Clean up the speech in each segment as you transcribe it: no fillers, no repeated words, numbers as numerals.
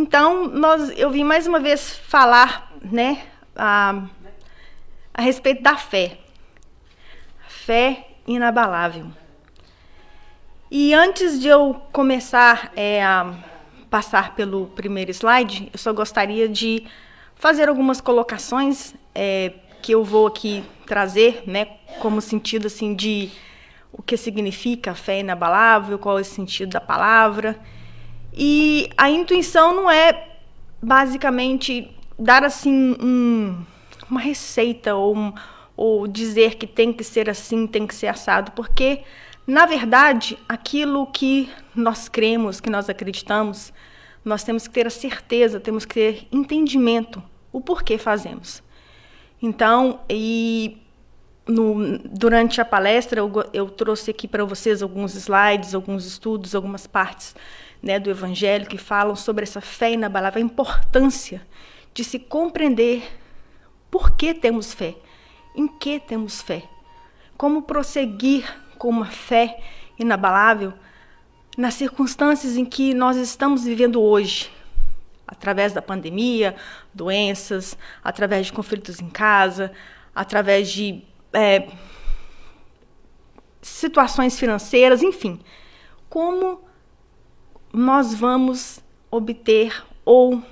Então, eu vim mais uma vez falar, né, a respeito da fé. Fé inabalável. E antes de eu começar a passar pelo primeiro slide, eu só gostaria de fazer algumas colocações que eu vou aqui trazer, né, como sentido assim de o que significa fé inabalável, qual é o sentido da palavra. E a intuição não é basicamente dar assim uma receita ou dizer que tem que ser assim, tem que ser assado, porque na verdade aquilo que nós cremos, que nós acreditamos, nós temos que ter a certeza, temos que ter entendimento o porquê fazemos. Então, durante a palestra, eu trouxe aqui para vocês alguns slides, alguns estudos, algumas partes, né, do Evangelho que falam sobre essa fé inabalável, a importância de se compreender por que temos fé, em que temos fé, como prosseguir com uma fé inabalável nas circunstâncias em que nós estamos vivendo hoje, através da pandemia, doenças, através de conflitos em casa, através de situações financeiras, enfim. Como nós vamos obter ou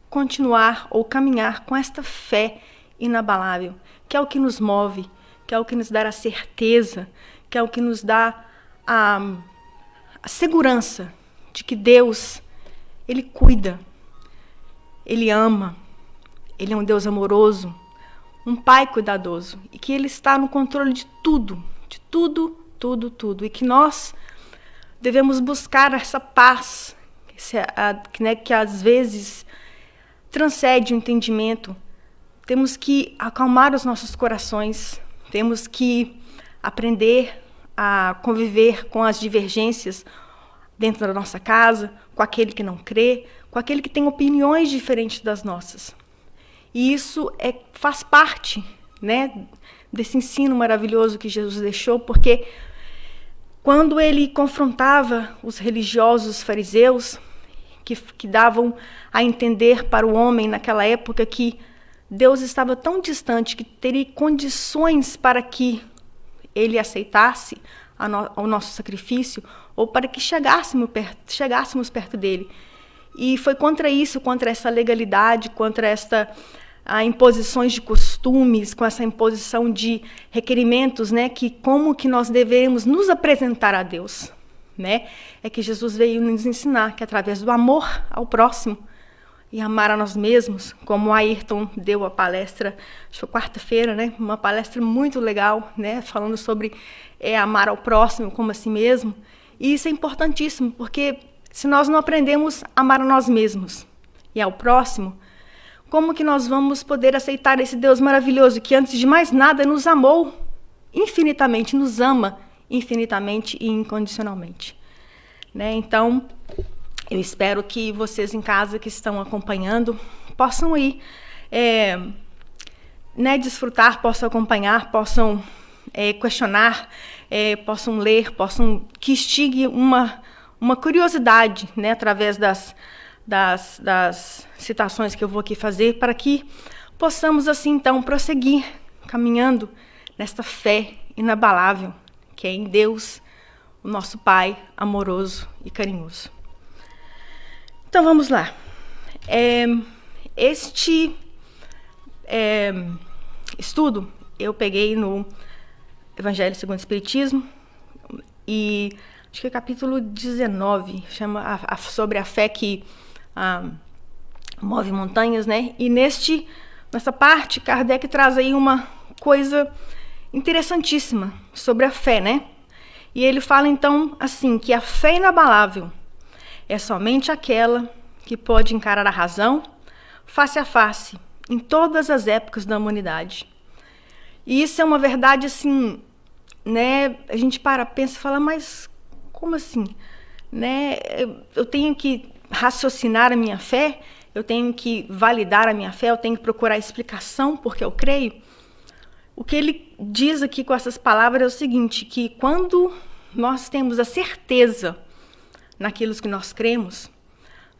continuar ou caminhar com esta fé inabalável, que é o que nos move, que é o que nos dá a certeza, que é o que nos dá a segurança de que Deus, Ele cuida, Ele ama, Ele é um Deus amoroso, um Pai cuidadoso, e que Ele está no controle de tudo, e que nós devemos buscar essa paz, que às vezes transcende o entendimento. Temos que acalmar os nossos corações, temos que aprender a conviver com as divergências dentro da nossa casa, com aquele que não crê, com aquele que tem opiniões diferentes das nossas. E isso faz parte, né, desse ensino maravilhoso que Jesus deixou, porque quando ele confrontava os religiosos, os fariseus, que davam a entender para o homem naquela época que Deus estava tão distante que teria condições para que ele aceitasse o nosso sacrifício ou para que chegássemos perto dele. E foi contra isso, contra essa legalidade, contra imposições de costumes, com essa imposição de requerimentos, né, que como que nós devemos nos apresentar a Deus, né? É que Jesus veio nos ensinar que através do amor ao próximo e amar a nós mesmos, como o Ayrton deu a palestra, acho que foi quarta-feira, né? Uma palestra muito legal, né? Falando sobre amar ao próximo como a si mesmo. E isso é importantíssimo, porque se nós não aprendemos a amar a nós mesmos e ao próximo, como que nós vamos poder aceitar esse Deus maravilhoso que, antes de mais nada, nos amou infinitamente, nos ama infinitamente e incondicionalmente, né? Então, eu espero que vocês em casa que estão acompanhando possam ir, né, desfrutar, possam acompanhar, possam questionar, possam ler, que instigue uma curiosidade, né, através das citações que eu vou aqui fazer, para que possamos, assim, então, prosseguir caminhando nesta fé inabalável, que é em Deus, o nosso Pai amoroso e carinhoso. Então, vamos lá. Este estudo eu peguei no Evangelho segundo o Espiritismo, e acho que é capítulo 19, chama sobre a fé que move montanhas, né? E nessa parte, Kardec traz aí uma coisa interessantíssima sobre a fé, né? E ele fala, então, assim, que a fé inabalável é somente aquela que pode encarar a razão face a face em todas as épocas da humanidade. E isso é uma verdade, assim, né? A gente pensa e fala, mas como assim? Né? Eu tenho que raciocinar a minha fé, eu tenho que validar a minha fé, eu tenho que procurar explicação porque eu creio. O que ele diz aqui com essas palavras é o seguinte, que quando nós temos a certeza naquilo que nós cremos,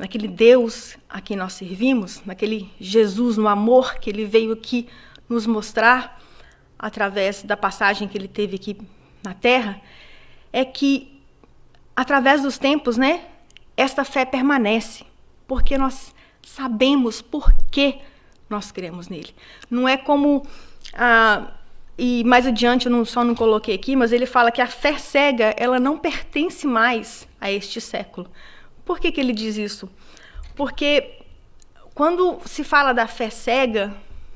naquele Deus a quem nós servimos, naquele Jesus, no amor que ele veio aqui nos mostrar através da passagem que ele teve aqui na Terra, é que através dos tempos, né, esta fé permanece, porque nós sabemos por que nós cremos nele. Não é como, e mais adiante eu só não coloquei aqui, mas ele fala que a fé cega, ela não pertence mais a este século. Por que ele diz isso? Porque quando se fala da fé cega,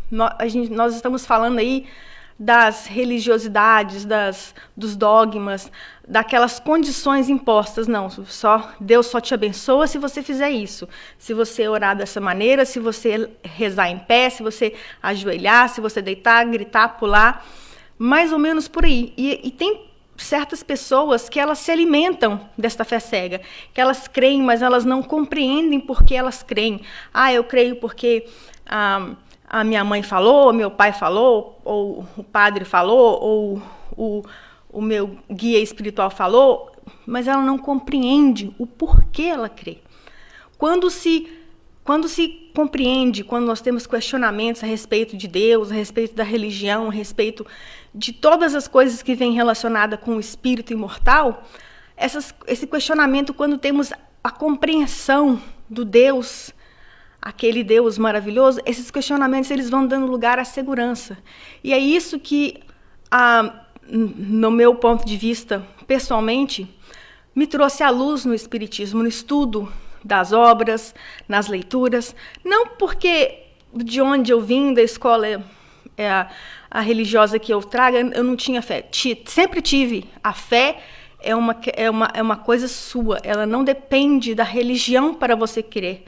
nós estamos falando aí das religiosidades, dos dogmas, daquelas condições impostas. Não, Deus só te abençoa se você fizer isso. Se você orar dessa maneira, se você rezar em pé, se você ajoelhar, se você deitar, gritar, pular. Mais ou menos por aí. E tem certas pessoas que elas se alimentam desta fé cega, que elas creem, mas elas não compreendem por que elas creem. Eu creio porque a minha mãe falou, meu pai falou, ou o padre falou, ou o meu guia espiritual falou, mas ela não compreende o porquê ela crê. Quando se compreende, quando nós temos questionamentos a respeito de Deus, a respeito da religião, a respeito de todas as coisas que vêm relacionadas com o espírito imortal, esse questionamento, quando temos a compreensão do Deus, aquele Deus maravilhoso, esses questionamentos eles vão dando lugar à segurança. E é isso que, no meu ponto de vista, pessoalmente, me trouxe à luz no Espiritismo, no estudo das obras, nas leituras. Não porque de onde eu vim, da escola a religiosa que eu trago, eu não tinha fé. Sempre tive. A fé é uma coisa sua, ela não depende da religião para você crer.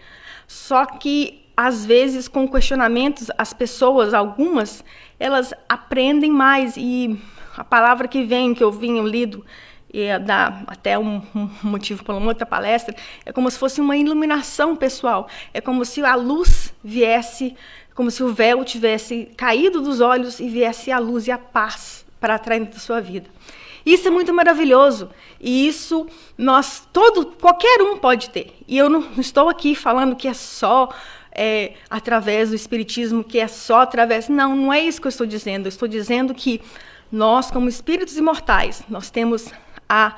Só que, às vezes, com questionamentos, as pessoas, algumas, elas aprendem mais. E a palavra que eu vinha lido, e dá até um motivo para uma outra palestra, é como se fosse uma iluminação pessoal. É como se a luz viesse, como se o véu tivesse caído dos olhos e viesse a luz e a paz para atrair da sua vida. Isso é muito maravilhoso. E isso qualquer um pode ter. E eu não estou aqui falando que é só através do Espiritismo, que é só através... Não é isso que eu estou dizendo. Eu estou dizendo que nós, como espíritos imortais, nós temos a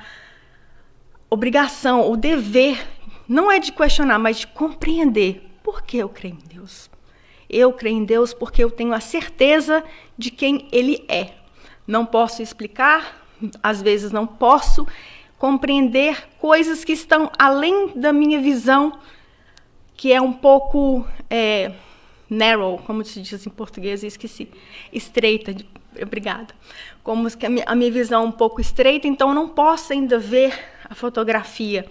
obrigação, o dever, não é de questionar, mas de compreender por que eu creio em Deus. Eu creio em Deus porque eu tenho a certeza de quem Ele é. Não posso explicar, às vezes não posso compreender coisas que estão além da minha visão, que é um pouco narrow, como se diz em português, esqueci, estreita, obrigada. Como que a minha visão é um pouco estreita, então eu não posso ainda ver a fotografia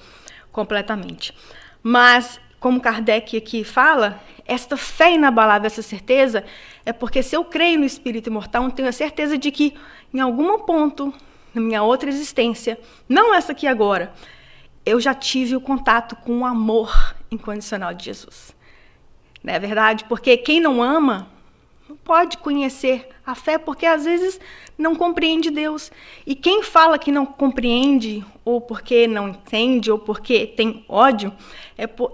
completamente. Mas, como Kardec aqui fala, esta fé inabalável, essa certeza, é porque se eu creio no espírito imortal, eu tenho a certeza de que, em algum ponto, na minha outra existência, não essa aqui agora, eu já tive o contato com o amor incondicional de Jesus. Não é verdade? Porque quem não ama não pode conhecer a fé, porque às vezes não compreende Deus. E quem fala que não compreende, ou porque não entende, ou porque tem ódio,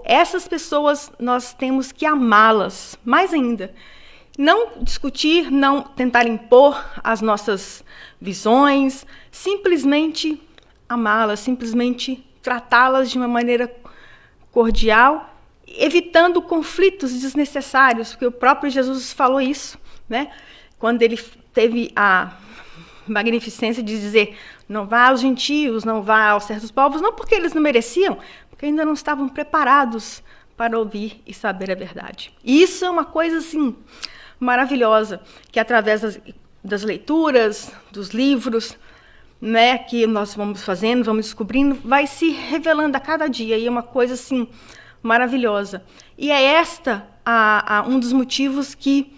essas pessoas nós temos que amá-las, mais ainda. Não discutir, não tentar impor as nossas visões, simplesmente amá-las, simplesmente tratá-las de uma maneira cordial, evitando conflitos desnecessários, porque o próprio Jesus falou isso, né? Quando ele teve a magnificência de dizer: não vá aos gentios, não vá aos certos povos, não porque eles não mereciam, porque ainda não estavam preparados para ouvir e saber a verdade. E isso é uma coisa assim maravilhosa, que através das leituras, dos livros, né, que nós vamos fazendo, vamos descobrindo, vai se revelando a cada dia, e é uma coisa assim maravilhosa. E é um dos motivos que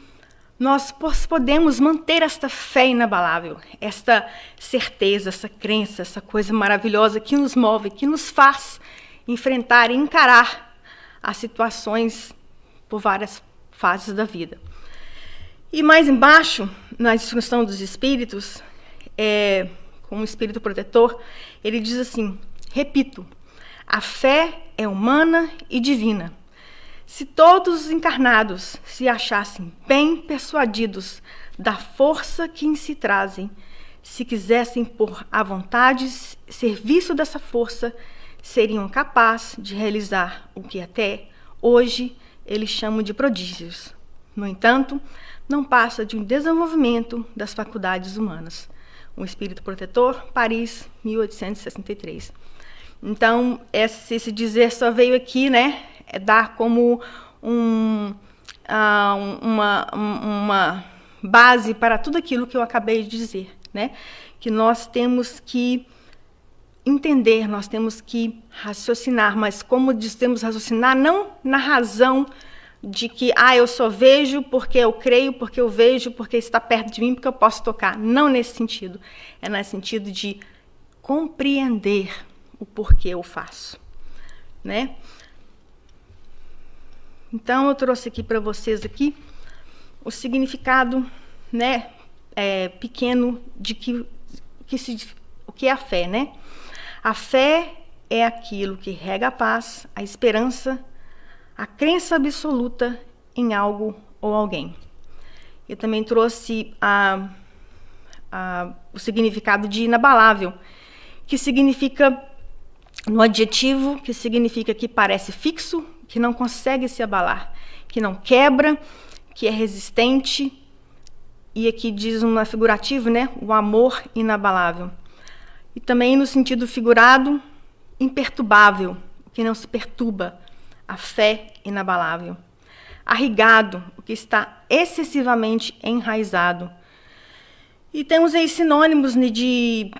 nós podemos manter esta fé inabalável, esta certeza, essa crença, essa coisa maravilhosa que nos move, que nos faz enfrentar e encarar as situações por várias fases da vida. E mais embaixo, na instrução dos espíritos, com o espírito protetor, ele diz assim: repito, A fé é humana e divina. Se todos os encarnados se achassem bem persuadidos da força que em si trazem, se quisessem pôr à vontade serviço dessa força, seriam capazes de realizar o que até hoje eles chamam de prodígios. No entanto, não passa de um desenvolvimento das faculdades humanas. Um Espírito Protetor, Paris, 1863. Então, esse dizer só veio aqui, né, dar como uma base para tudo aquilo que eu acabei de dizer, né, que nós temos que entender, nós temos que raciocinar, mas como dizemos raciocinar, não na razão de que, eu só vejo porque eu creio, porque eu vejo, porque está perto de mim, porque eu posso tocar. Não nesse sentido. É nesse sentido de compreender o porquê eu faço, né? Então, eu trouxe aqui para vocês aqui o significado, né, pequeno de o que é a fé, né? A fé é aquilo que rega a paz, a esperança, a crença absoluta em algo ou alguém. Eu também trouxe o significado de inabalável, que significa, no adjetivo, que significa que parece fixo, que não consegue se abalar, que não quebra, que é resistente, e aqui diz uma figurativo, né? O amor inabalável. E também no sentido figurado, imperturbável, que não se perturba, a fé inabalável. Arrigado, o que está excessivamente enraizado. E temos aí sinônimos de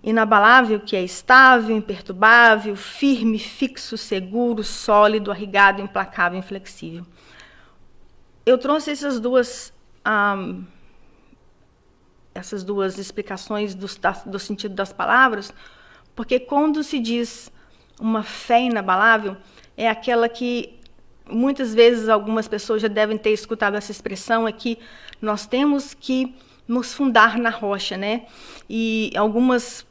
inabalável, que é estável, imperturbável, firme, fixo, seguro, sólido, arrigado, implacável, inflexível. Eu trouxe essas duas explicações do sentido das palavras, porque quando se diz uma fé inabalável, é aquela que muitas vezes algumas pessoas já devem ter escutado essa expressão, é que nós temos que nos fundar na rocha, né? E algumas,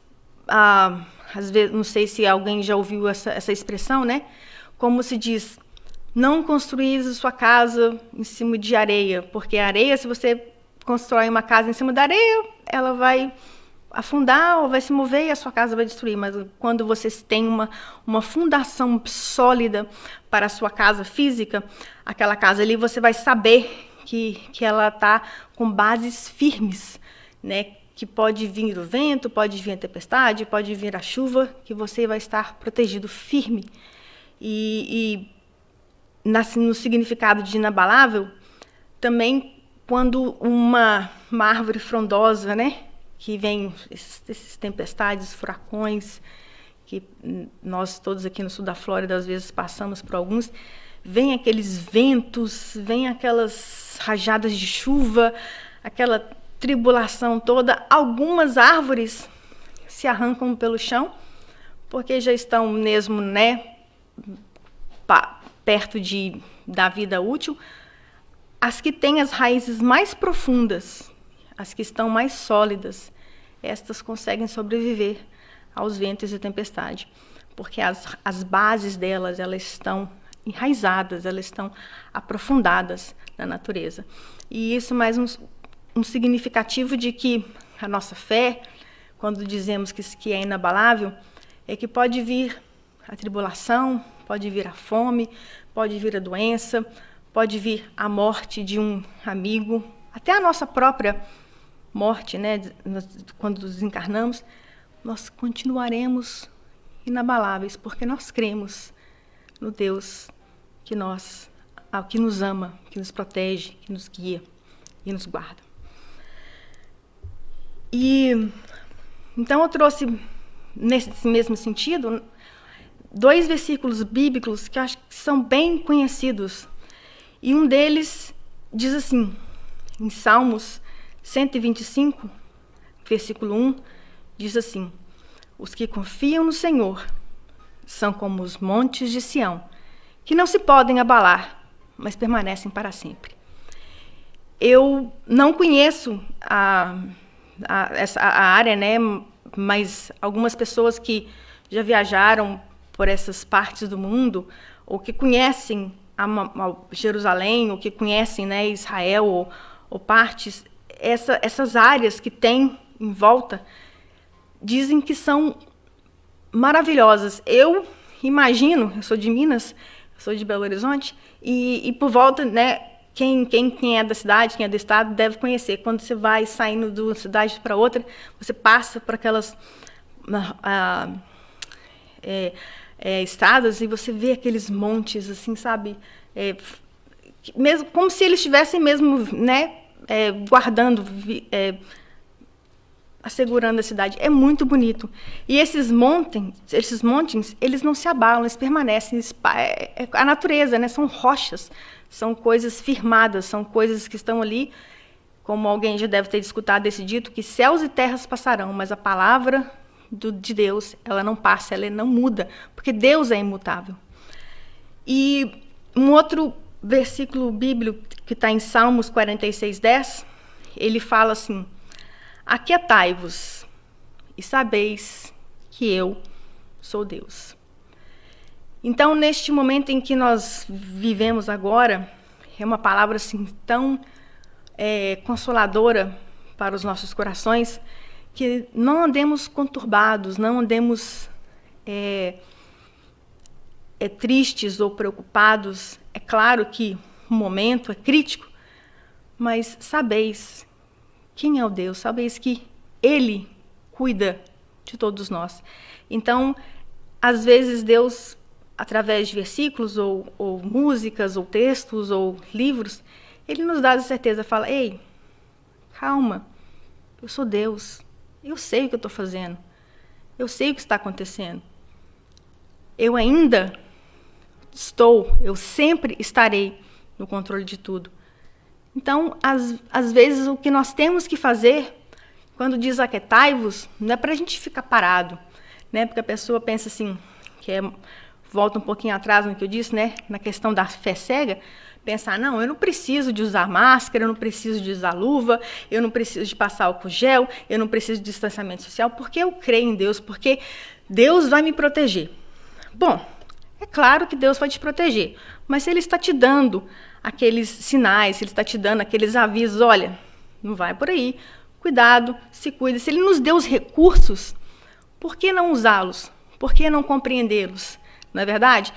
às vezes, não sei se alguém já ouviu essa expressão, né? Como se diz, não construir a sua casa em cima de areia, porque a areia, se você constrói uma casa em cima da areia, ela vai afundar ou vai se mover e a sua casa vai destruir. Mas quando você tem uma fundação sólida para a sua casa física, aquela casa ali, você vai saber que ela está com bases firmes, né? Que pode vir o vento, pode vir a tempestade, pode vir a chuva, que você vai estar protegido, firme. E no significado de inabalável, também quando uma árvore frondosa, né? Que vem essas tempestades, furacões, que nós todos aqui no sul da Flórida às vezes passamos por alguns, vem aqueles ventos, vem aquelas rajadas de chuva, aquela tribulação toda. Algumas árvores se arrancam pelo chão, porque já estão mesmo, né, perto da vida útil. As que têm as raízes mais profundas, as que estão mais sólidas, estas conseguem sobreviver aos ventos e tempestade, porque as bases delas, elas estão enraizadas, elas estão aprofundadas na natureza. E isso mais um significativo de que a nossa fé, quando dizemos que é inabalável, é que pode vir a tribulação, pode vir a fome, pode vir a doença, pode vir a morte de um amigo, até a nossa própria morte, né? Quando desencarnamos, nós continuaremos inabaláveis, porque nós cremos no Deus que nos ama, que nos protege, que nos guia e nos guarda. E então eu trouxe, nesse mesmo sentido, 2 versículos bíblicos que eu acho que são bem conhecidos. E um deles diz assim, em Salmos 125, versículo 1, diz assim: os que confiam no Senhor são como os montes de Sião, que não se podem abalar, mas permanecem para sempre. Eu não conheço a área, né, mas algumas pessoas que já viajaram por essas partes do mundo, ou que conhecem Jerusalém, ou que conhecem, né, Israel, ou partes, essas áreas que tem em volta, dizem que são maravilhosas. Eu imagino, eu sou de Minas, sou de Belo Horizonte, e por volta, né, quem é da cidade, quem é do estado, deve conhecer. Quando você vai saindo de uma cidade para outra, você passa por aquelas estradas e você vê aqueles montes, assim, sabe? Mesmo, como se eles estivessem mesmo, né, guardando, assegurando a cidade. É muito bonito. E esses montes, eles não se abalam, eles permanecem. A natureza, né? São rochas, são coisas firmadas, são coisas que estão ali, como alguém já deve ter escutado esse dito, que céus e terras passarão, mas a palavra de Deus, ela não passa, ela não muda, porque Deus é imutável. E um outro versículo bíblico que está em Salmos 46:10, ele fala assim: aquietai-vos e sabeis que eu sou Deus. Então, neste momento em que nós vivemos agora, é uma palavra assim tão consoladora para os nossos corações, que não andemos conturbados, não andemos tristes ou preocupados. É claro que o momento é crítico, mas sabeis quem é o Deus, sabeis que Ele cuida de todos nós. Então, às vezes Deus, através de versículos, ou músicas, ou textos, ou livros, Ele nos dá a certeza, fala: ei, calma, eu sou Deus, eu sei o que eu estou fazendo, eu sei o que está acontecendo. Eu ainda eu sempre estarei no controle de tudo. Então, às vezes, o que nós temos que fazer, quando diz aquietai-vos, não é para a gente ficar parado, né? Porque a pessoa pensa assim, volta um pouquinho atrás no que eu disse, né? Na questão da fé cega, pensar: não, eu não preciso de usar máscara, eu não preciso de usar luva, eu não preciso de passar álcool gel, eu não preciso de distanciamento social, porque eu creio em Deus, porque Deus vai me proteger. Bom, é claro que Deus vai te proteger, mas se Ele está te dando aqueles sinais, se Ele está te dando aqueles avisos: olha, não vai por aí, cuidado, se cuida. Se Ele nos deu os recursos, por que não usá-los? Por que não compreendê-los? Não é verdade?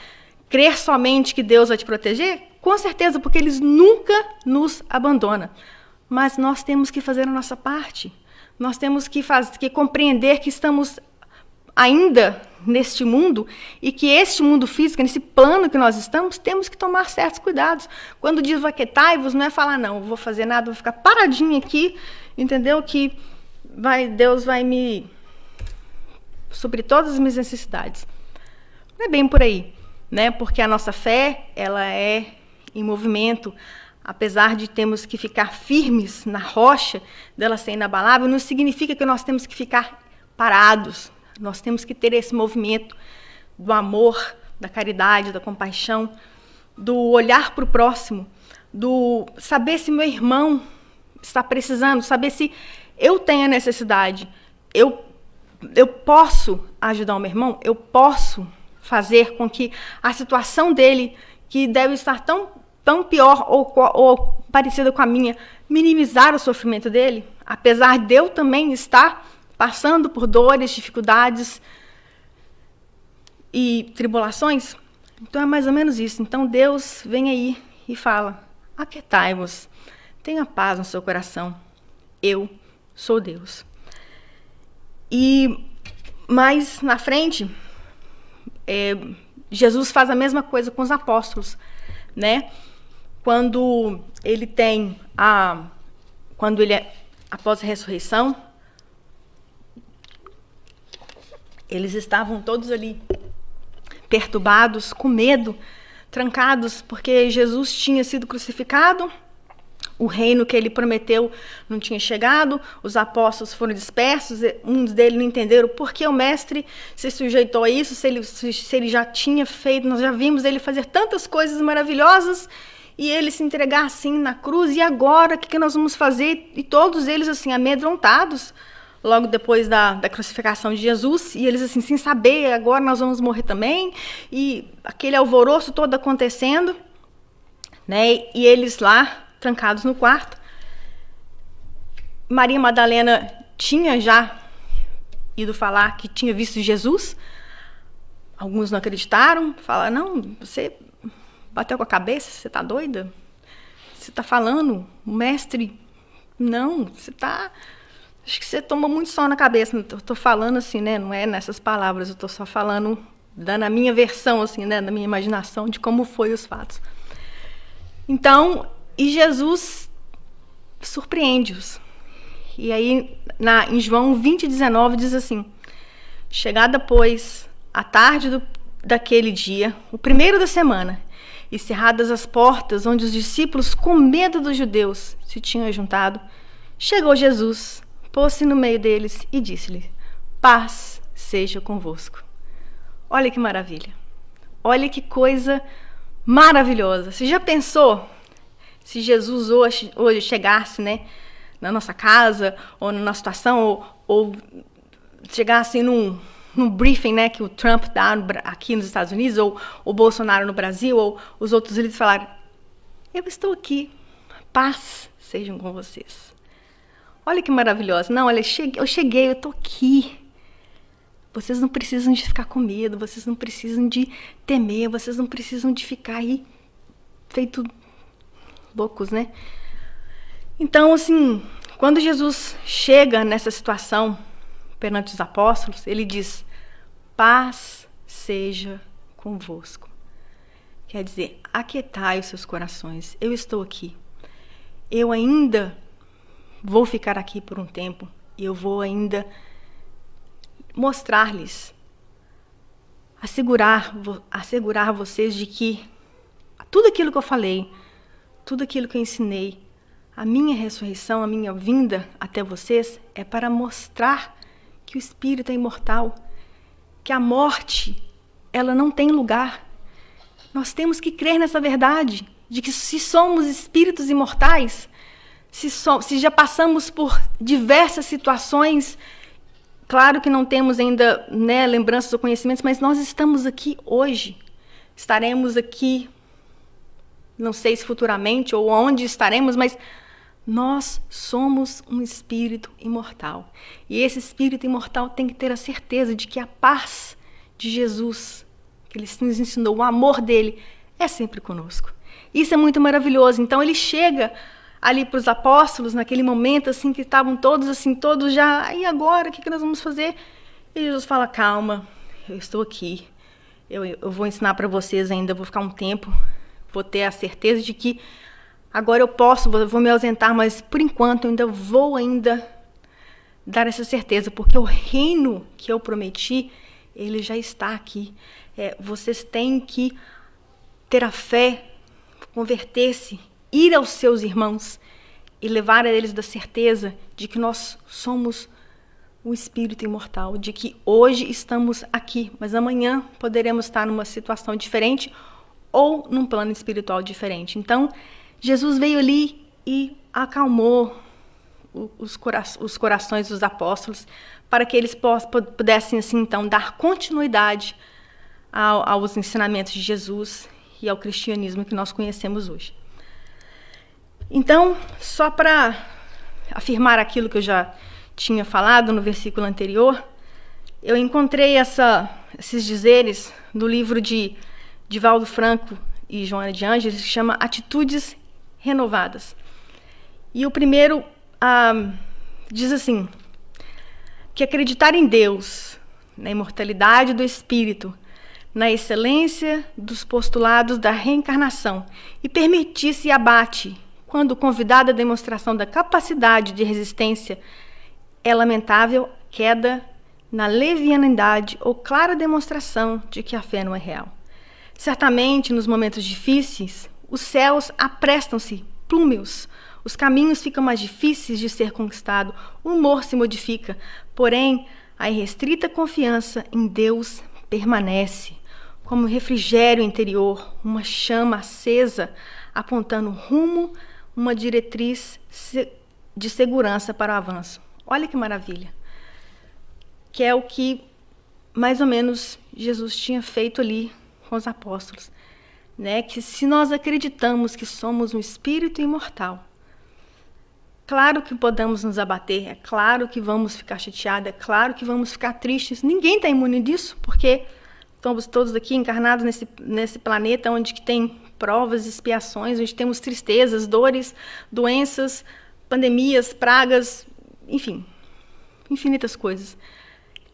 Crer somente que Deus vai te proteger? Com certeza, porque Ele nunca nos abandona. Mas nós temos que fazer a nossa parte. Nós temos que compreender que estamos ainda neste mundo, e que este mundo físico, nesse plano que nós estamos, temos que tomar certos cuidados. Quando diz aquietai-vos, não é falar: não, vou fazer nada, vou ficar paradinho aqui, entendeu? Que Deus vai me suprir todas as minhas necessidades. Não é bem por aí, né? Porque a nossa fé, ela é em movimento. Apesar de termos que ficar firmes na rocha, dela ser inabalável, não significa que nós temos que ficar parados. Nós temos que ter esse movimento do amor, da caridade, da compaixão, do olhar para o próximo, do saber se meu irmão está precisando, saber se eu tenho a necessidade. Eu posso ajudar o meu irmão, eu posso fazer com que a situação dele, que deve estar tão pior ou parecida com a minha, minimizar o sofrimento dele, apesar de eu também estar passando por dores, dificuldades e tribulações. Então é mais ou menos isso. Então Deus vem aí e fala: aquietai-vos, tenha paz no seu coração, eu sou Deus. E mais na frente, Jesus faz a mesma coisa com os apóstolos, né? Quando ele após a ressurreição, eles estavam todos ali perturbados, com medo, trancados, porque Jesus tinha sido crucificado, o reino que ele prometeu não tinha chegado, os apóstolos foram dispersos, uns deles não entenderam por que o mestre se sujeitou a isso, se ele já tinha feito, nós já vimos ele fazer tantas coisas maravilhosas, e ele se entregar assim na cruz, e agora o que nós vamos fazer? E todos eles assim amedrontados, logo depois da crucificação de Jesus, e eles assim, sem saber, agora nós vamos morrer também, e aquele alvoroço todo acontecendo, né? E eles lá, trancados no quarto. Maria Madalena tinha já ido falar que tinha visto Jesus. Alguns não acreditaram, falaram, não, você bateu com a cabeça, você está doida? Você está falando, o mestre, não, você está... Acho que você tomou muito sol na cabeça. Estou falando assim, né? Não é nessas palavras, eu estou só falando, dando a minha versão, assim, né? Da minha imaginação de como foi os fatos. Então, e Jesus surpreende-os. E aí, em João 20:19, diz assim: chegada, pois, a tarde daquele dia, o primeiro da semana, e cerradas as portas onde os discípulos, com medo dos judeus, se tinham juntado, chegou Jesus, pôs-se no meio deles e disse-lhe: paz seja convosco. Olha que maravilha. Olha que coisa maravilhosa. Você já pensou se Jesus hoje chegasse, né, na nossa casa, ou numa situação, ou chegasse num briefing, né, que o Trump dá aqui nos Estados Unidos, ou o Bolsonaro no Brasil, ou os outros líderes falaram: eu estou aqui, paz sejam com vocês. Olha que maravilhosa. Não, olha, eu cheguei, eu estou aqui. Vocês não precisam de ficar com medo, vocês não precisam de temer, vocês não precisam de ficar aí feito loucos, né? Então, assim, quando Jesus chega nessa situação perante os apóstolos, ele diz: paz seja convosco. Quer dizer, aquietai os seus corações, eu estou aqui. Eu ainda vou ficar aqui por um tempo e eu vou ainda mostrar-lhes, assegurar vocês de que tudo aquilo que eu falei, tudo aquilo que eu ensinei, a minha ressurreição, a minha vinda até vocês é para mostrar que o Espírito é imortal, que a morte, ela não tem lugar. Nós temos que crer nessa verdade, de que se somos espíritos imortais, se já passamos por diversas situações, claro que não temos ainda, né, lembranças ou conhecimentos, mas nós estamos aqui hoje. Estaremos aqui, não sei se futuramente ou onde estaremos, mas nós somos um espírito imortal. E esse espírito imortal tem que ter a certeza de que a paz de Jesus, que ele nos ensinou, o amor dele, é sempre conosco. Isso é muito maravilhoso. Então ele chega ali para os apóstolos, naquele momento assim que estavam todos já, e agora, o que nós vamos fazer? E Jesus fala: calma, eu estou aqui, eu vou ensinar para vocês ainda, vou ficar um tempo, vou ter a certeza de que agora eu vou me ausentar, mas por enquanto eu ainda vou dar essa certeza, porque o reino que eu prometi, ele já está aqui. Vocês têm que ter a fé, converter-se, ir aos seus irmãos e levar a eles da certeza de que nós somos o espírito imortal, de que hoje estamos aqui, mas amanhã poderemos estar numa situação diferente ou num plano espiritual diferente. Então, Jesus veio ali e acalmou os corações dos apóstolos para que eles pudessem, assim, então, dar continuidade aos ensinamentos de Jesus e ao cristianismo que nós conhecemos hoje. Então, só para afirmar aquilo que eu já tinha falado no versículo anterior, eu encontrei esses dizeres do livro de Divaldo Franco e Joana de Ângeles, que chama Atitudes Renovadas. E o primeiro diz assim, que acreditar em Deus, na imortalidade do espírito, na excelência dos postulados da reencarnação e permitir-se abate quando convidada à demonstração da capacidade de resistência, é lamentável queda na levianidade ou clara demonstração de que a fé não é real. Certamente, nos momentos difíceis, os céus aprestam-se plúmeos, os caminhos ficam mais difíceis de ser conquistado, o humor se modifica, porém, a irrestrita confiança em Deus permanece, como refrigério interior, uma chama acesa, apontando rumo, uma diretriz de segurança para o avanço. Olha que maravilha! que é o que mais ou menos Jesus tinha feito ali com os apóstolos, né? Que se nós acreditamos que somos um espírito imortal, claro que podemos nos abater, é claro que vamos ficar chateados, é claro que vamos ficar tristes. Ninguém está imune disso, porque estamos todos aqui encarnados nesse planeta onde que tem provas, expiações, onde temos tristezas, dores, doenças, pandemias, pragas, enfim, infinitas coisas.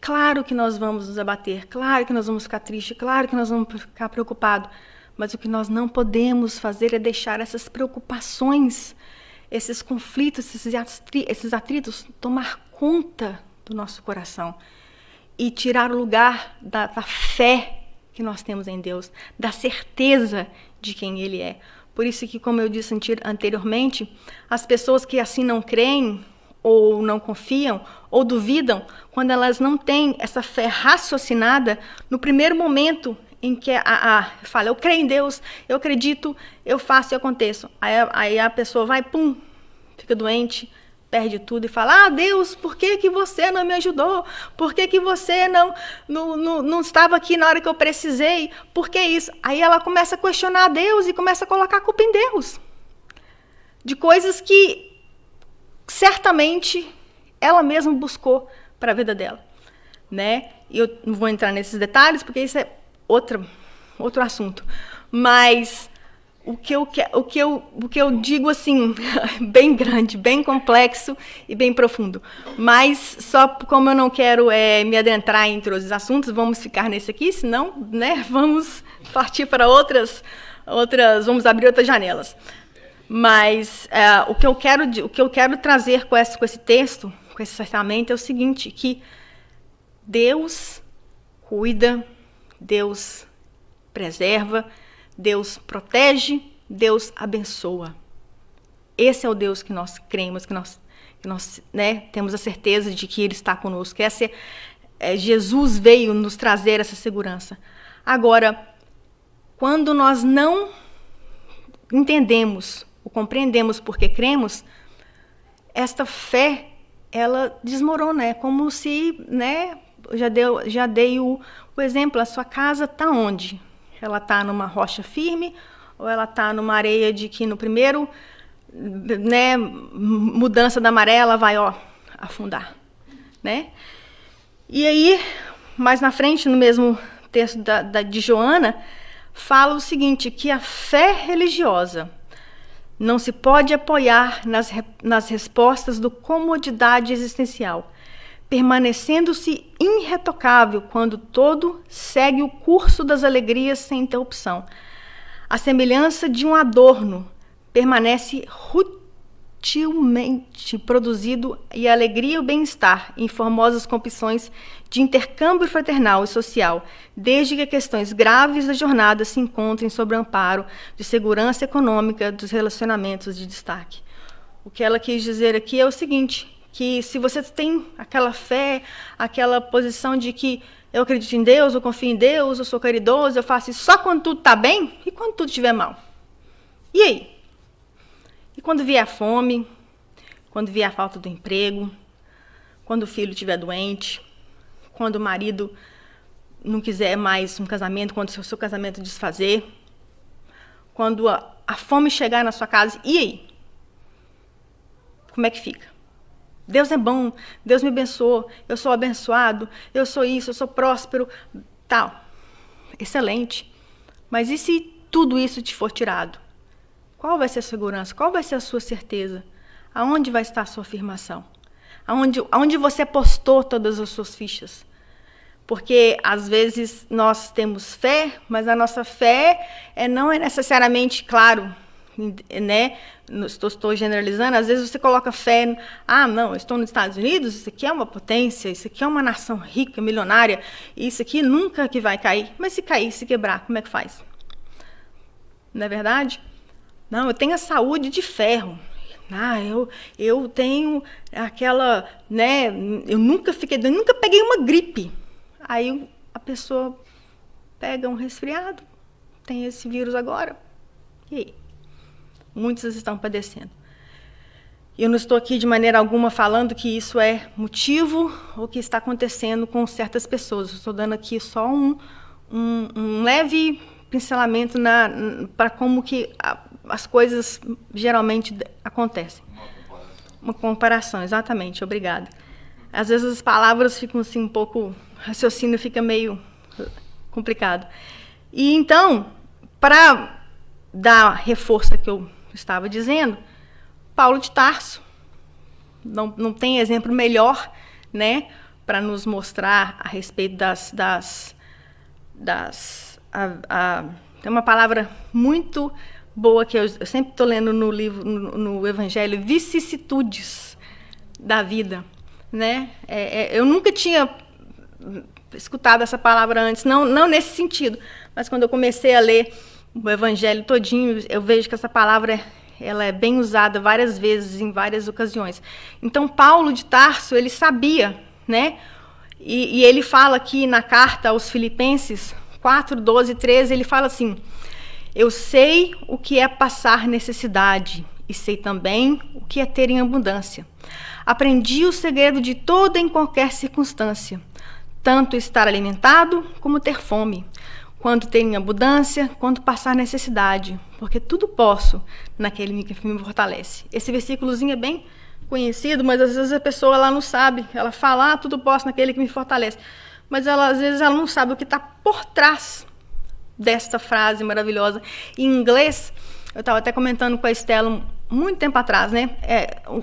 Claro que nós vamos nos abater, claro que nós vamos ficar tristes, claro que nós vamos ficar preocupados, mas o que nós não podemos fazer é deixar essas preocupações, esses conflitos, esses atritos tomar conta do nosso coração e tirar o lugar da fé que nós temos em Deus, da certeza de quem Ele é. Por isso que, como eu disse anteriormente, as pessoas que assim não creem, ou não confiam, ou duvidam, quando elas não têm essa fé raciocinada, no primeiro momento em que fala, eu creio em Deus, eu acredito, eu faço e aconteço. Aí a pessoa vai, pum, fica doente, perde tudo e fala, Deus, por que você não me ajudou? Por que você não estava aqui na hora que eu precisei? Por que isso? Aí ela começa a questionar a Deus e começa a colocar a culpa em Deus. De coisas que certamente ela mesma buscou para a vida dela, né? E eu não vou entrar nesses detalhes porque isso é outro assunto. Mas o que eu digo assim, bem grande, bem complexo e bem profundo. Mas só como eu não quero me adentrar entre os assuntos, vamos ficar nesse aqui, senão, né? Vamos partir para outras, vamos abrir outras janelas. Mas o que eu quero trazer com esse texto, com esse ferramenta, é o seguinte, que Deus cuida, Deus preserva, Deus protege, Deus abençoa. Esse é o Deus que nós cremos, que nós né, temos a certeza de que Ele está conosco. Jesus veio nos trazer essa segurança. Agora, quando nós não entendemos ou compreendemos porque cremos, esta fé, ela desmorona. É como se, né, já dei o exemplo, a sua casa está onde? Ela está numa rocha firme ou ela está numa areia de que no primeiro, né, mudança da maré ela vai afundar, né? E aí, mais na frente, no mesmo texto de Joana, fala o seguinte, que a fé religiosa não se pode apoiar nas respostas do comodidade existencial, permanecendo-se irretocável quando todo segue o curso das alegrias sem interrupção. A semelhança de um adorno permanece rutilmente produzido e a alegria e o bem-estar em formosas confissões de intercâmbio fraternal e social, desde que questões graves da jornada se encontrem sob o amparo de segurança econômica dos relacionamentos de destaque. O que ela quis dizer aqui é o seguinte, que se você tem aquela fé, aquela posição de que eu acredito em Deus, eu confio em Deus, eu sou caridoso, eu faço isso só quando tudo está bem e quando tudo estiver mal. E aí? E quando vier a fome, quando vier a falta do emprego, quando o filho estiver doente, quando o marido não quiser mais um casamento, quando o seu casamento desfazer, quando a fome chegar na sua casa, e aí? Como é que fica? Deus é bom, Deus me abençoou, eu sou abençoado, eu sou isso, eu sou próspero, tal. Excelente. Mas e se tudo isso te for tirado? Qual vai ser a segurança? Qual vai ser a sua certeza? Aonde vai estar a sua afirmação? Aonde você postou todas as suas fichas? Porque, às vezes, nós temos fé, mas a nossa fé não é necessariamente, claro, né? Estou generalizando, às vezes você coloca fé, não, eu estou nos Estados Unidos, isso aqui é uma potência, isso aqui é uma nação rica, milionária, isso aqui nunca que vai cair. Mas se cair, se quebrar, como é que faz? Não é verdade? Não, eu tenho a saúde de ferro. Eu tenho aquela, né? Eu nunca peguei uma gripe. Aí a pessoa pega um resfriado, tem esse vírus agora. E aí? Muitos estão padecendo. Eu não estou aqui de maneira alguma falando que isso é motivo ou que está acontecendo com certas pessoas. Eu estou dando aqui só um leve pincelamento para como que as coisas geralmente acontecem. Uma comparação, exatamente, obrigada. Às vezes as palavras ficam assim um pouco, o raciocínio fica meio complicado. E então, para dar reforço ao que eu estava dizendo, Paulo de Tarso, não tem exemplo melhor, né, para nos mostrar a respeito tem uma palavra muito boa que eu sempre estou lendo no livro, no Evangelho, vicissitudes da vida, né? Eu nunca tinha escutado essa palavra antes, não nesse sentido, mas quando eu comecei a ler o Evangelho todinho, eu vejo que essa palavra ela é bem usada várias vezes, em várias ocasiões. Então, Paulo de Tarso, ele sabia, né? E ele fala aqui na carta aos Filipenses 4, 12, 13, ele fala assim: eu sei o que é passar necessidade e sei também o que é ter em abundância. Aprendi o segredo de toda e qualquer circunstância, tanto estar alimentado como ter fome, quanto ter em abundância, quanto passar necessidade, porque tudo posso naquele que me fortalece. Esse versículozinho é bem conhecido, mas às vezes a pessoa ela não sabe, ela fala, tudo posso naquele que me fortalece, mas às vezes ela não sabe o que está por trás desta frase maravilhosa. Em inglês, eu estava até comentando com a Estela muito tempo atrás, né?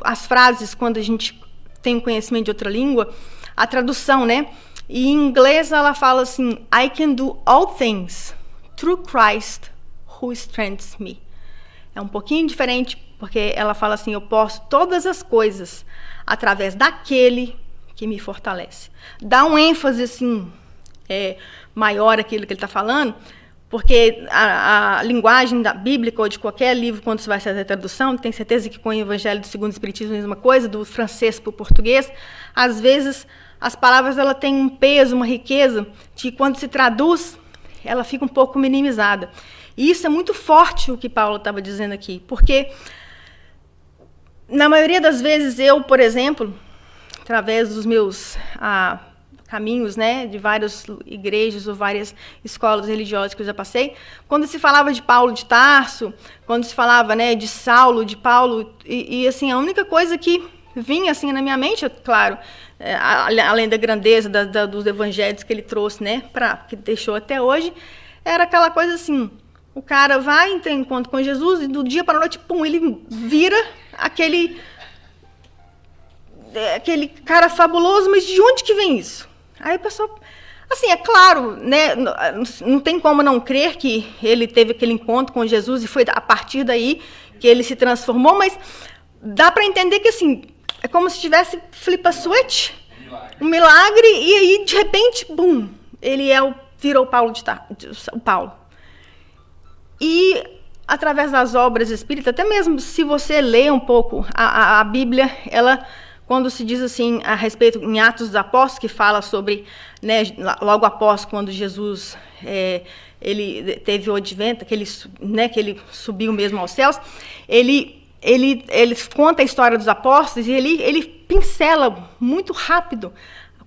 As frases, quando a gente tem conhecimento de outra língua, a tradução, né? E em inglês ela fala assim: I can do all things through Christ who strengthens me. É um pouquinho diferente, porque ela fala assim: eu posso todas as coisas através daquele que me fortalece. Dá um ênfase assim, maior aquilo que ele está falando, porque a linguagem da bíblica ou de qualquer livro, quando você vai fazer a tradução, tem certeza que com o Evangelho do Segundo Espiritismo é a mesma coisa, do francês para o português, às vezes as palavras ela têm um peso, uma riqueza, que quando se traduz, ela fica um pouco minimizada. E isso é muito forte o que Paulo estava dizendo aqui, porque na maioria das vezes eu, por exemplo, através dos meus caminhos, né, de várias igrejas ou várias escolas religiosas que eu já passei, quando se falava de Paulo de Tarso, quando se falava, né, de Saulo, de Paulo, e assim, a única coisa que vinha assim na minha mente, claro, além da grandeza dos evangelhos que ele trouxe, né, que deixou até hoje, era aquela coisa assim: o cara vai ter encontro com Jesus e do dia para a noite, pum, ele vira aquele cara fabuloso, mas de onde que vem isso? Aí o pessoal, assim, é claro, né, não tem como não crer que ele teve aquele encontro com Jesus e foi a partir daí que ele se transformou, mas dá para entender que, assim, é como se tivesse flip a switch, um milagre, e aí, de repente, bum, ele virou o Paulo. E, através das obras espíritas, até mesmo se você lê um pouco a Bíblia, ela, quando se diz assim, a respeito, em Atos dos Apóstolos, que fala sobre, né, logo após, quando Jesus ele teve o advento, que ele subiu mesmo aos céus, ele conta a história dos apóstolos e ele pincela muito rápido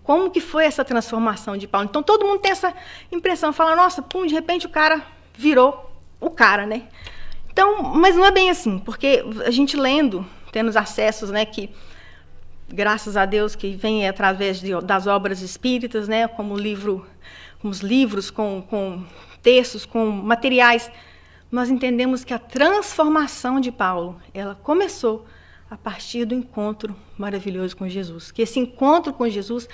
como que foi essa transformação de Paulo. Então, todo mundo tem essa impressão, fala, nossa, pum, de repente o cara virou o cara, né? Então, mas não é bem assim, porque a gente lendo, tendo os acessos, né, que, graças a Deus, que vem através das obras espíritas, né, como os livros, com textos, com materiais, nós entendemos que a transformação de Paulo, ela começou a partir do encontro maravilhoso com Jesus. Que esse encontro com Jesus,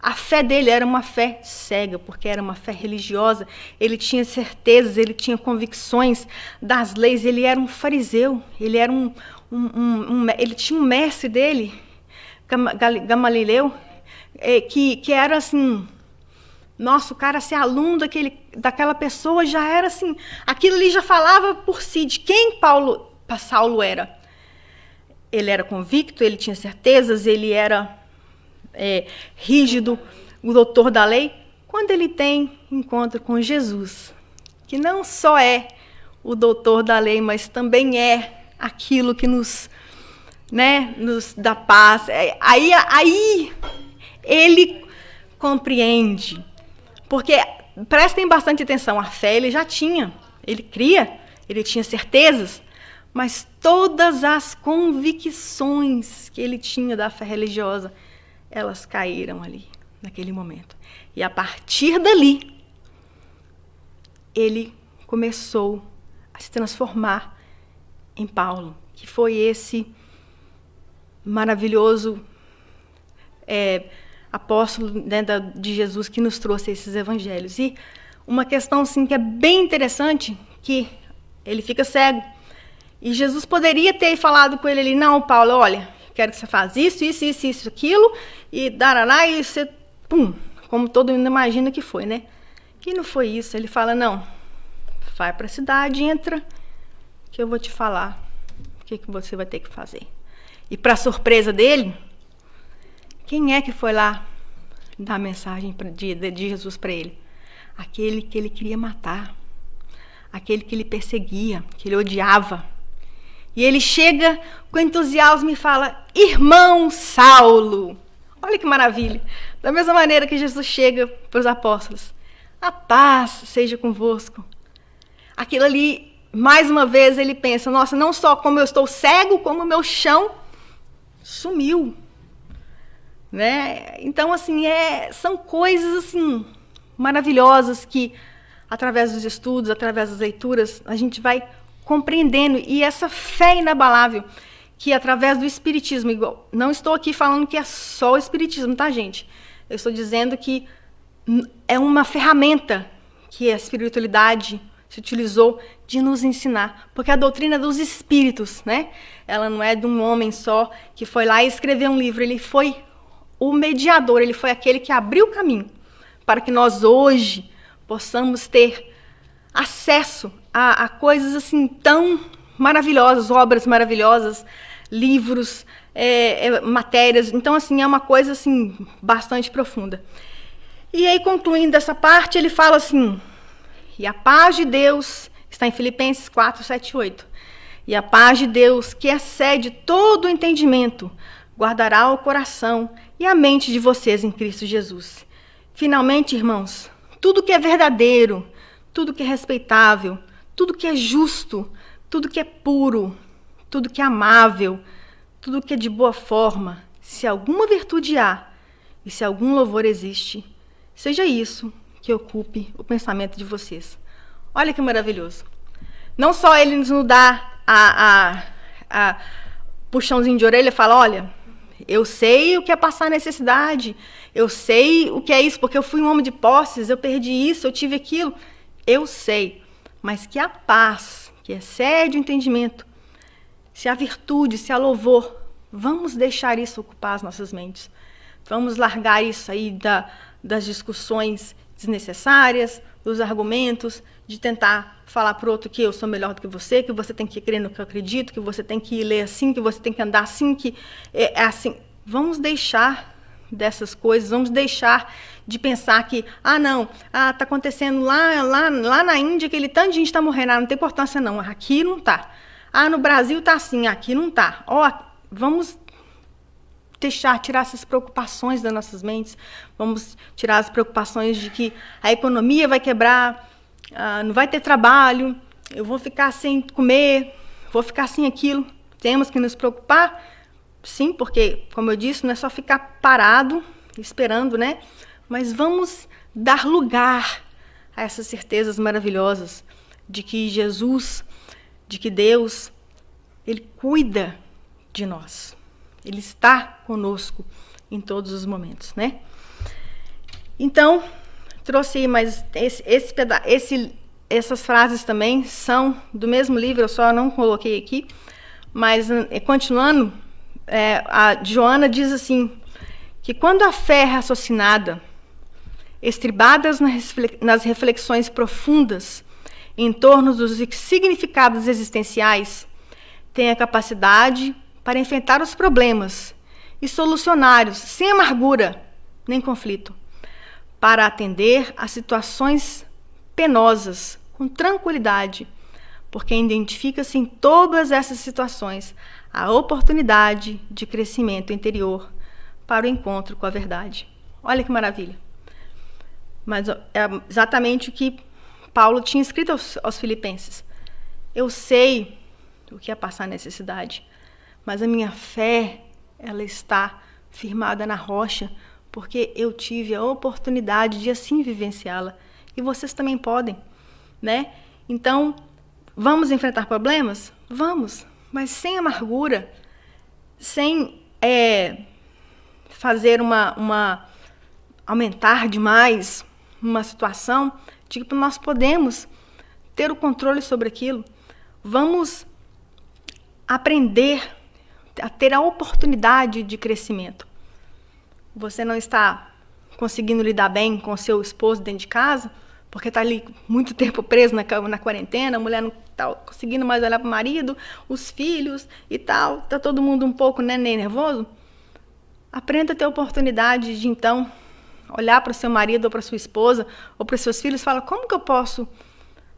a fé dele era uma fé cega, porque era uma fé religiosa. Ele tinha certezas, ele tinha convicções das leis, ele era um fariseu, ele era ele tinha um mestre dele, Gamaliel, que era assim, nossa, o cara ser aluno daquela pessoa já era assim, aquilo ali já falava por si de quem Saulo era. Ele era convicto, ele tinha certezas, ele era rígido, o doutor da lei. Quando ele tem encontro com Jesus, que não só é o doutor da lei, mas também é aquilo que nos né, nos dá paz. Aí ele compreende. Porque, prestem bastante atenção, a fé ele já tinha. Ele cria, ele tinha certezas, mas todas as convicções que ele tinha da fé religiosa, elas caíram ali, naquele momento. E a partir dali, ele começou a se transformar em Paulo, que foi esse maravilhoso apóstolo, né, de Jesus que nos trouxe esses evangelhos. E uma questão assim, que é bem interessante, que ele fica cego. E Jesus poderia ter falado com ele ali, não, Paulo, olha, quero que você faça isso, aquilo, e darará, e você, pum, como todo mundo imagina que foi, né? E não foi isso. Ele fala, não, vai para a cidade, entra, que eu vou te falar o que você vai ter que fazer. E para surpresa dele, quem é que foi lá dar a mensagem de Jesus para ele? Aquele que ele queria matar, aquele que ele perseguia, que ele odiava. E ele chega com entusiasmo e fala, irmão Saulo. Olha que maravilha. Da mesma maneira que Jesus chega para os apóstolos, a paz seja convosco. Aquilo ali, mais uma vez, ele pensa, nossa, não só como eu estou cego, como o meu chão sumiu. Né? Então, assim, são coisas assim, maravilhosas que, através dos estudos, através das leituras, a gente vai compreendendo. E essa fé inabalável, que através do Espiritismo, igual, não estou aqui falando que é só o Espiritismo, tá, gente? Eu estou dizendo que é uma ferramenta que a espiritualidade se utilizou de nos ensinar. Porque a doutrina dos espíritos, né? Ela não é de um homem só que foi lá e escreveu um livro. Ele foi o mediador, ele foi aquele que abriu o caminho para que nós hoje possamos ter acesso a coisas assim tão maravilhosas, obras maravilhosas, livros, matérias. Então, assim, é uma coisa assim bastante profunda. E aí, concluindo essa parte, ele fala assim, e a paz de Deus, está em Filipenses 4, 7, 8, e a paz de Deus, que excede todo o entendimento, guardará o coração e a mente de vocês em Cristo Jesus. Finalmente, irmãos, tudo que é verdadeiro, tudo que é respeitável, tudo que é justo, tudo que é puro, tudo que é amável, tudo que é de boa forma, se alguma virtude há e se algum louvor existe, seja isso que ocupe o pensamento de vocês. Olha que maravilhoso. Não só ele nos dá a puxãozinho de orelha e fala, olha, eu sei o que é passar necessidade, eu sei o que é isso, porque eu fui um homem de posses, eu perdi isso, eu tive aquilo. Eu sei, mas que a paz, que excede o entendimento, se a virtude, se a louvor, vamos deixar isso ocupar as nossas mentes. Vamos largar isso aí das discussões desnecessárias, dos argumentos, de tentar falar para o outro que eu sou melhor do que você tem que crer no que eu acredito, que você tem que ler assim, que você tem que andar assim, que é assim. Vamos deixar dessas coisas, vamos deixar de pensar que, tá acontecendo lá na Índia, aquele tanto de gente está morrendo, não tem importância não, aqui não tá. No Brasil tá assim, aqui não tá. Vamos tirar essas preocupações das nossas mentes, vamos tirar as preocupações de que a economia vai quebrar, não vai ter trabalho, eu vou ficar sem comer, vou ficar sem aquilo. Temos que nos preocupar, sim, porque, como eu disse, não é só ficar parado, esperando, né? Mas vamos dar lugar a essas certezas maravilhosas de que Jesus, de que Deus, Ele cuida de nós. Ele está conosco em todos os momentos, né? Então, trouxe aí mais essas frases também são do mesmo livro, eu só não coloquei aqui, mas continuando, a Joana diz assim, que quando a fé é raciocinada, estribadas nas reflexões profundas em torno dos significados existenciais, tem a capacidade para enfrentar os problemas e solucioná-los sem amargura nem conflito, para atender a situações penosas com tranquilidade, porque identifica-se em todas essas situações a oportunidade de crescimento interior para o encontro com a verdade. Olha que maravilha. Mas é exatamente o que Paulo tinha escrito aos Filipenses. Eu sei o que é passar necessidade, mas a minha fé, ela está firmada na rocha, porque eu tive a oportunidade de assim vivenciá-la. E vocês também podem, né? Então, vamos enfrentar problemas? Vamos, mas sem amargura, sem fazer aumentar demais uma situação de que nós podemos ter o controle sobre aquilo. Vamos aprender a ter a oportunidade de crescimento. Você não está conseguindo lidar bem com seu esposo dentro de casa, porque está ali muito tempo preso na quarentena, a mulher não está conseguindo mais olhar para o marido, os filhos e tal, está todo mundo um pouco nervoso. Aprenda a ter a oportunidade de, então, olhar para o seu marido ou para a sua esposa ou para os seus filhos e falar, como que eu posso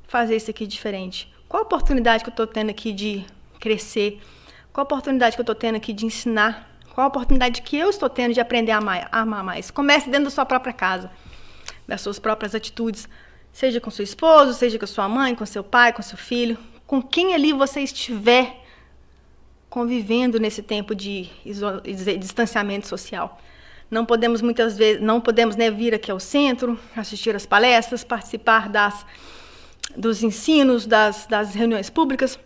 fazer isso aqui diferente? Qual a oportunidade que eu estou tendo aqui de crescer? Qual a oportunidade que eu estou tendo aqui de ensinar? Qual a oportunidade que eu estou tendo de aprender a amar mais? Comece dentro da sua própria casa, das suas próprias atitudes, seja com seu esposo, seja com sua mãe, com seu pai, com seu filho, com quem ali você estiver convivendo nesse tempo de distanciamento social. Não podemos muitas vezes, vir aqui ao centro, assistir às palestras, participar dos ensinos, das reuniões públicas,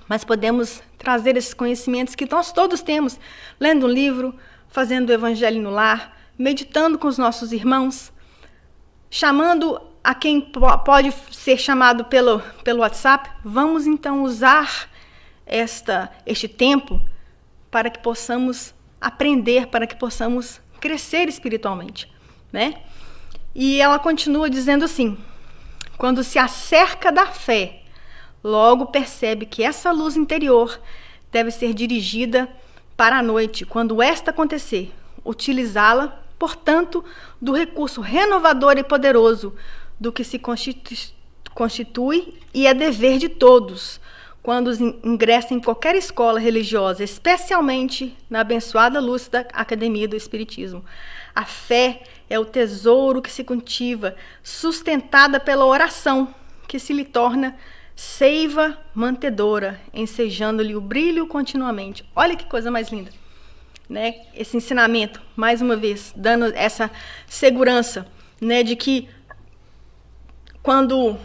mas podemos trazer esses conhecimentos que nós todos temos, lendo um livro, fazendo o evangelho no lar, meditando com os nossos irmãos, chamando a quem pode ser chamado pelo WhatsApp. Vamos então usar este tempo para que possamos aprender, para que possamos crescer espiritualmente, né? E ela continua dizendo assim, quando se acerca da fé, logo percebe que essa luz interior deve ser dirigida para a noite. Quando esta acontecer, utilizá-la, portanto, do recurso renovador e poderoso do que se constitui e é dever de todos, quando ingressam em qualquer escola religiosa, especialmente na abençoada luz da Academia do Espiritismo. A fé é o tesouro que se cultiva, sustentada pela oração, que se lhe torna seiva mantedora, ensejando-lhe o brilho continuamente. Olha que coisa mais linda, né? Esse ensinamento, mais uma vez, dando essa segurança, né, de que quando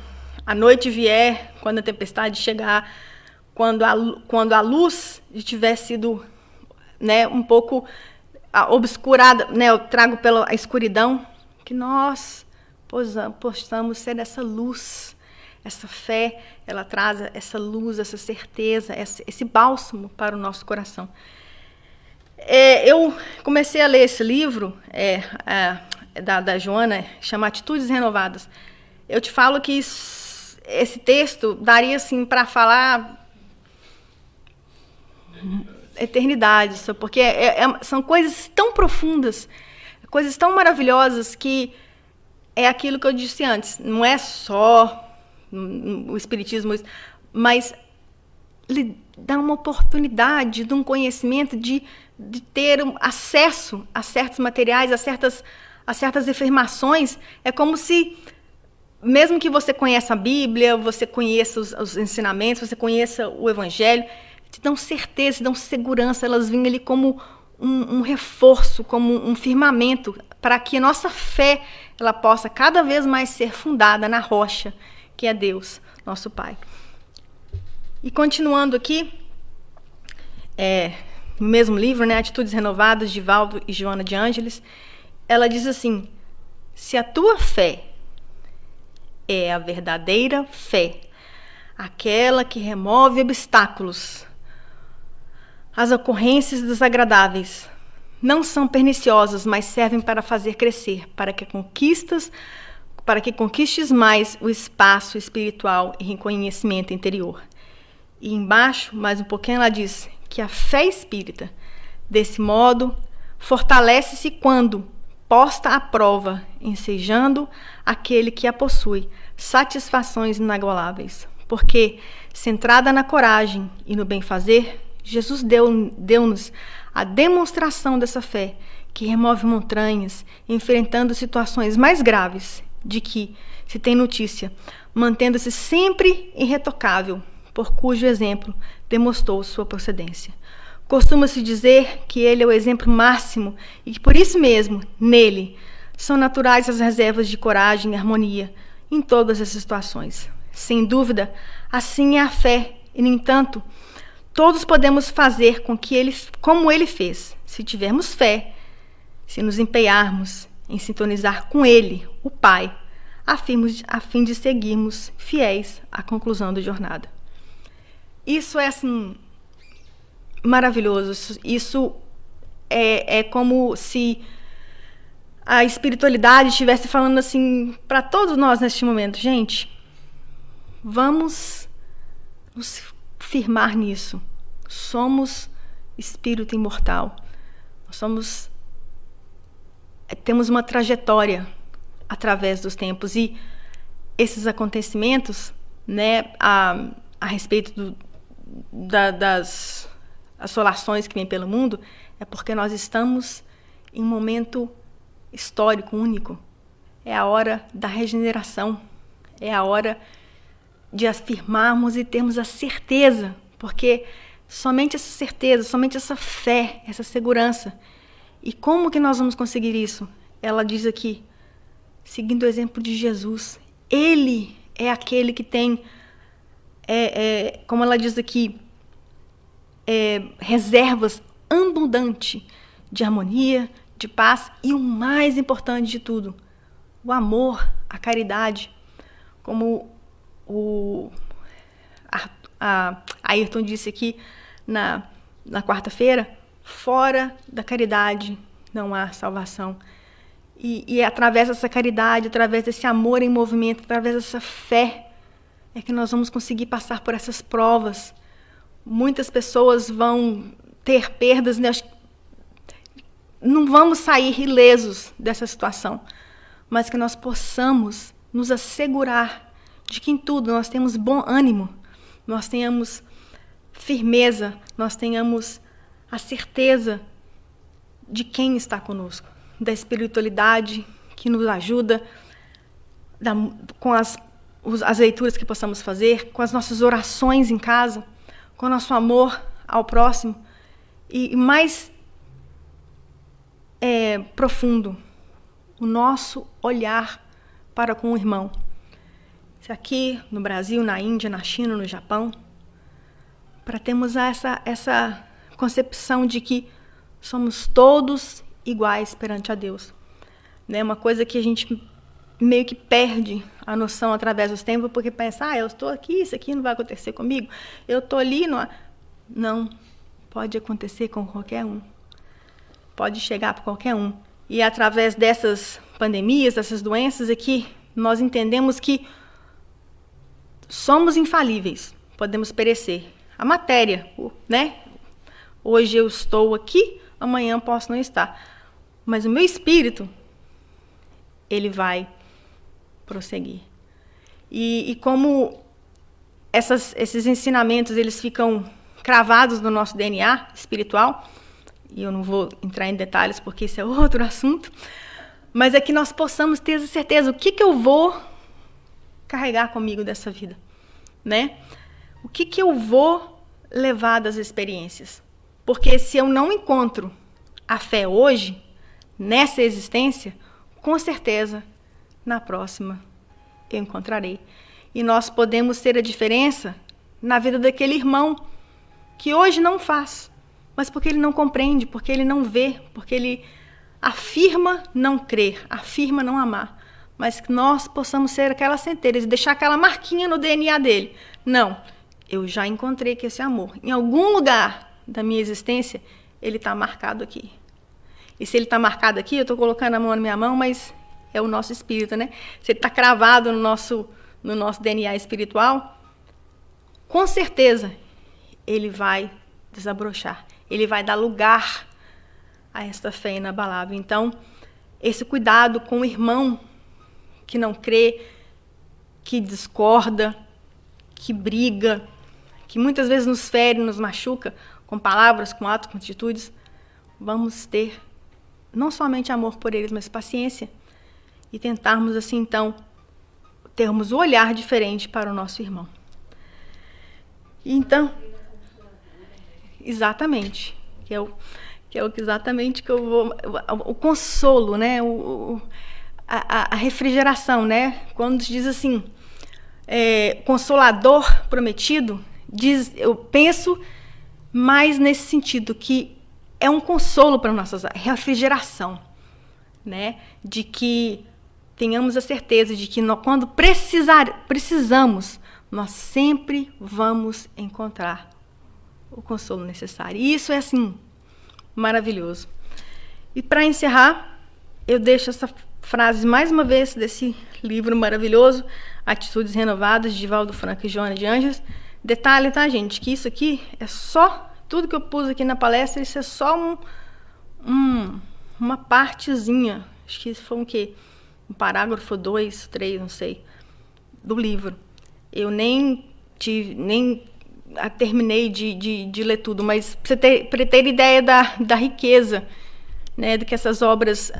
a noite vier, quando a tempestade chegar, quando a luz tiver sido, né, um pouco obscurada, né, eu trago pela escuridão, que nós possamos ser essa luz. Essa fé, ela traz essa luz, essa certeza, esse bálsamo para o nosso coração. Eu comecei a ler esse livro da Joana, chama Atitudes Renovadas. Eu te falo que esse texto daria assim para falar eternidade, porque são coisas tão profundas, coisas tão maravilhosas, que é aquilo que eu disse antes, não é só o Espiritismo, mas lhe dá uma oportunidade de um conhecimento, de ter acesso a certos materiais, a certas afirmações. É como se, mesmo que você conheça a Bíblia, você conheça os ensinamentos, você conheça o Evangelho, te dão certeza, te dão segurança, elas vêm ali como um reforço, como um firmamento, para que a nossa fé ela possa cada vez mais ser fundada na rocha, que é Deus, nosso Pai. E continuando aqui, no mesmo livro, né, Atitudes Renovadas, de Valdo e Joana de Ângeles, ela diz assim, se a tua fé é a verdadeira fé, aquela que remove obstáculos, as ocorrências desagradáveis não são perniciosas, mas servem para fazer crescer, para que conquistes mais o espaço espiritual e reconhecimento interior. E embaixo, mais um pouquinho, ela diz que a fé espírita, desse modo, fortalece-se quando posta à prova, ensejando aquele que a possui satisfações inagualáveis, porque, centrada na coragem e no bem-fazer, Jesus deu-nos a demonstração dessa fé, que remove montanhas, enfrentando situações mais graves, de que se tem notícia, mantendo-se sempre irretocável, por cujo exemplo demonstrou sua procedência. Costuma-se dizer que ele é o exemplo máximo e que, por isso mesmo, nele, são naturais as reservas de coragem e harmonia em todas as situações. Sem dúvida, assim é a fé, e, no entanto, todos podemos fazer como ele fez, se tivermos fé, se nos empenharmos em sintonizar com ele, o Pai, a fim de seguirmos fiéis à conclusão da jornada. Isso é, assim, maravilhoso. Isso é como se a espiritualidade estivesse falando assim para todos nós neste momento. Gente, vamos nos firmar nisso. Somos espírito imortal. Temos uma trajetória através dos tempos, e esses acontecimentos, né, a respeito das assolações que vêm pelo mundo, é porque nós estamos em um momento histórico único. É a hora da regeneração, é a hora de afirmarmos e termos a certeza, porque somente essa certeza, somente essa fé, essa segurança. E como que nós vamos conseguir isso? Ela diz aqui, seguindo o exemplo de Jesus. Ele é aquele que tem, como ela diz aqui, reservas abundantes de harmonia, de paz e o mais importante de tudo, o amor, a caridade. Como o Ayrton disse aqui na quarta-feira, fora da caridade não há salvação. E é através dessa caridade, através desse amor em movimento, através dessa fé, é que nós vamos conseguir passar por essas provas. Muitas pessoas vão ter perdas, né? Não vamos sair ilesos dessa situação, mas que nós possamos nos assegurar de que em tudo nós temos bom ânimo, nós tenhamos firmeza, nós tenhamos a certeza de quem está conosco, da espiritualidade que nos ajuda, com as leituras que possamos fazer, com as nossas orações em casa, com o nosso amor ao próximo, e mais profundo, o nosso olhar para com o irmão. Se aqui no Brasil, na Índia, na China, no Japão, para termos essa concepção de que somos todos iguais perante a Deus. Né? Uma coisa que a gente meio que perde a noção através dos tempos, porque pensa, eu estou aqui, isso aqui não vai acontecer comigo, eu estou ali, não, pode acontecer com qualquer um, pode chegar para qualquer um. E através dessas pandemias, dessas doenças aqui, nós entendemos que somos infalíveis, podemos perecer. A matéria, né? Hoje eu estou aqui, amanhã posso não estar. Mas o meu espírito, ele vai prosseguir. E como esses ensinamentos, eles ficam cravados no nosso DNA espiritual, e eu não vou entrar em detalhes porque isso é outro assunto, mas é que nós possamos ter a certeza, o que eu vou carregar comigo dessa vida, né? O que eu vou levar das experiências? Porque se eu não encontro a fé hoje, nessa existência, com certeza, na próxima, eu encontrarei. E nós podemos ter a diferença na vida daquele irmão que hoje não faz, mas porque ele não compreende, porque ele não vê, porque ele afirma não crer, afirma não amar. Mas que nós possamos ser aquelas centelhas e deixar aquela marquinha no DNA dele. Não, eu já encontrei que esse amor, em algum lugar da minha existência, ele está marcado aqui. E se ele está marcado aqui, eu estou colocando a mão na minha mão, mas é o nosso espírito, né? Se ele está cravado no nosso DNA espiritual, com certeza ele vai desabrochar. Ele vai dar lugar a esta fé inabalável. Então, esse cuidado com o irmão que não crê, que discorda, que briga, que muitas vezes nos fere, nos machuca, com palavras, com atos, com atitudes, vamos ter não somente amor por eles, mas paciência e tentarmos assim então termos um olhar diferente para o nosso irmão. Então, exatamente, que é exatamente que eu vou, o consolo, né, a refrigeração, né, quando diz assim, consolador prometido, diz, eu penso mais nesse sentido, que é um consolo para nossas refrigeração, né, de que tenhamos a certeza de que quando precisamos, nós sempre vamos encontrar o consolo necessário. E isso é, assim, maravilhoso. E para encerrar, eu deixo essa frase mais uma vez desse livro maravilhoso, Atitudes Renovadas, de Valdo Franco e Joana de Ângeles. Detalhe, tá, gente, que isso aqui é só, tudo que eu pus aqui na palestra, isso é só uma partezinha, acho que foi um quê? Um parágrafo 2, 3, não sei, do livro. Eu nem terminei de ler tudo, mas para ter ideia da riqueza, né, do que essas obras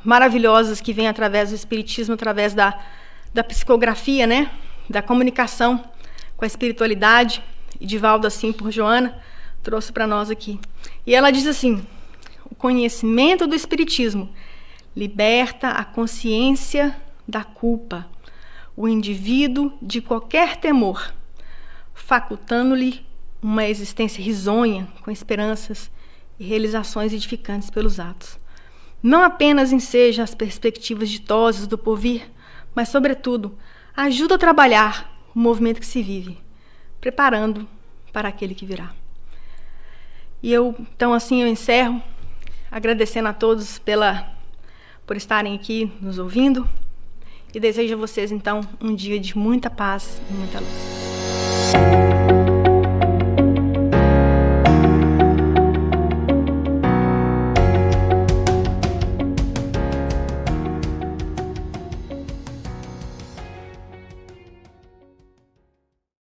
maravilhosas que vêm através do Espiritismo, através da psicografia, né, da comunicação com a espiritualidade, e de Valdo, assim, por Joana, trouxe para nós aqui. E ela diz assim, o conhecimento do Espiritismo liberta a consciência da culpa, o indivíduo de qualquer temor, facultando-lhe uma existência risonha, com esperanças e realizações edificantes pelos atos. Não apenas enseja as perspectivas ditosas do porvir, mas, sobretudo, ajuda a trabalhar o movimento que se vive, preparando para aquele que virá. E então, assim, eu encerro, agradecendo a todos por estarem aqui nos ouvindo, e desejo a vocês, então, um dia de muita paz e muita luz.